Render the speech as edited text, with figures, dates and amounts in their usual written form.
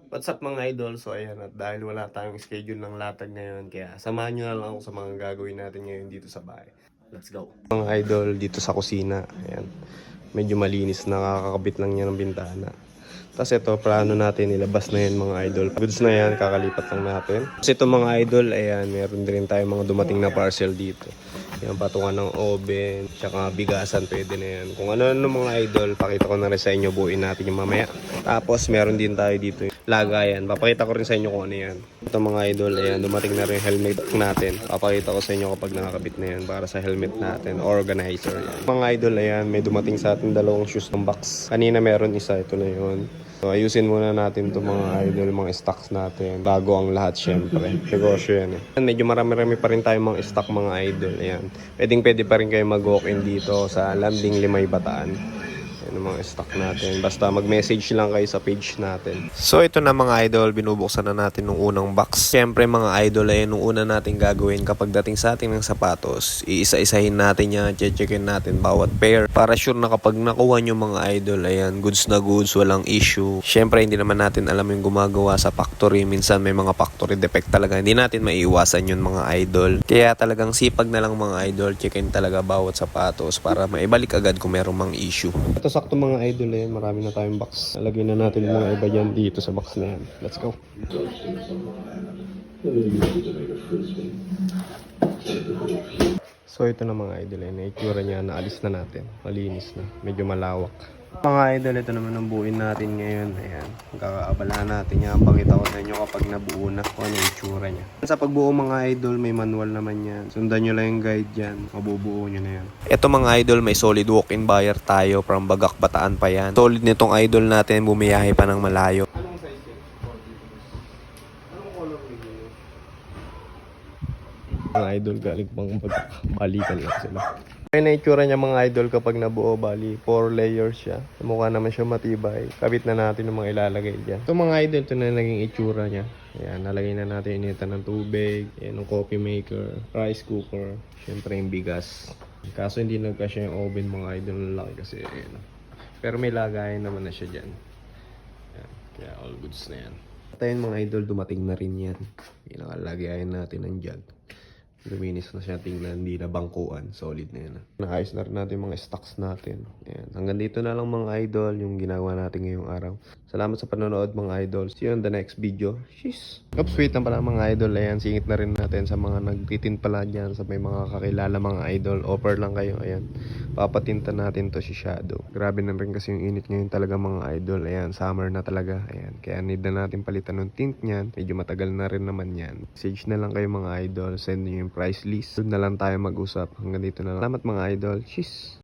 What's up mga idol? So ayan, at dahil wala tayong schedule ng latag ngayon, kaya samahan nyo na lang ako sa mga gagawin natin ngayon dito sa bahay. Let's go! Mga idol, dito sa kusina, ayan, medyo malinis, nakakakabit lang niya ng bintana. Tapos ito, plano natin, ilabas na yan mga idol. Goods na yan, kakalipat lang natin. Tapos ito mga idol, ayan, meron din tayong mga dumating na parcel dito. Yan, patungan ng oven, tsaka bigasan, pwede na yan. Kung ano-ano mga idol, pakita ko na rin sa inyo, buuin natin yung mamaya. Tapos meron din tayo dito lagayan. Papakita ko rin sa inyo kung ano yan. Ito mga idol, ayan, dumating na rin yung helmet natin. Papakita ko sa inyo kapag nakakabit na yan para sa helmet natin, organizer yan. Mga idol, ayan, may dumating sa atin dalawang shoes ng box. Kanina meron isa, ito na yun. So ayusin muna natin itong mga idol, mga stocks natin bago ang lahat syempre. Negosyo yan eh. Medyo marami-rami pa rin tayong mga stock mga idol. Ayan. Pwede pa rin kayo mag-walk-in dito sa Landing Limay Bataan. Yan ang mga stock natin. Basta mag-message lang kayo sa page natin. So ito na mga idol, binubuksan na natin nung unang box. Siyempre mga idol ay nung una natin gagawin kapag dating sa atin ng sapatos, iisa-isahin natin yan, checkin natin bawat pair para sure na kapag nakuha nyo mga idol, ayan, goods na goods, walang issue. Siyempre hindi naman natin alam yung gumagawa sa factory. Minsan may mga factory defect talaga. Hindi natin maiiwasan yun mga idol. Kaya talagang sipag na lang mga idol, checkin talaga bawat sapatos para maibalik agad kung merong mga issue. Ito sakto mga idol eh, marami na tayong box. Lagay na natin yung mga iba dyan dito sa box na yan. Let's go. So ito na mga idol eh, naitsura niya, naalis na natin. Malinis na, medyo malawak. Mga idol, ito naman ang buuin natin ngayon. Ayan, kakaabalahan natin yan. Pakita ko sa inyo kapag nabuo na kung ano yung itsura niya. Sa pagbuo mga idol, may manual naman yan. Sundan nyo lang yung guide dyan, mabubuo nyo na yan. Ito mga idol, may solid walk-in buyer tayo from Bagak, Bataan pa yan. Solid nitong idol natin, bumiyahe pa ng malayo. Anong size yun? Anong color yun? Mga idol, galing pang Bagak, balikan lang sila. Ay na itsura niya mga idol kapag nabuo, bali 4 layers siya. Mukha naman siya matibay. Kabit na natin yung mga ilalagay dyan. Ito mga idol, ito na naging itsura niya. Ayan, nalagay na natin initan ng tubig. Ayan, yung coffee maker, rice cooker, syempre yung bigas. Kaso hindi nagkasya yung oven mga idol, na laki kasi. Ayan. Pero may lagayan naman na siya dyan. Ayan, kaya all goods na yan. At ayun mga idol, dumating na rin yan. Pinakalagayan natin ng jug. Luminis na siya, tingnan, hindi na bangkuan, solid na yan. Naayos na rin natin yung mga stocks natin. Ayan. Hanggang dito na lang mga idol yung ginagawa natin ngayong araw. Salamat sa panonood mga idol. See you on the next video. Sheesh. Oops, wait na pala mga idol. Ayan, singit na rin natin sa mga nagtitin pala dyan, sa may mga kakilala mga idol. Offer lang kayo, ayan. Papatinta natin to si Shadow. Grabe na rin kasi yung init ngayon talaga mga idol. Ayan, summer na talaga. Ayan, kaya need na natin palitan ng tint niyan. Medyo matagal na rin naman yan. Message na lang kayo mga idol. Send nyo yung price list. Doon na lang tayo mag-usap. Hanggang dito na lang. Salamat mga idol. Cheers!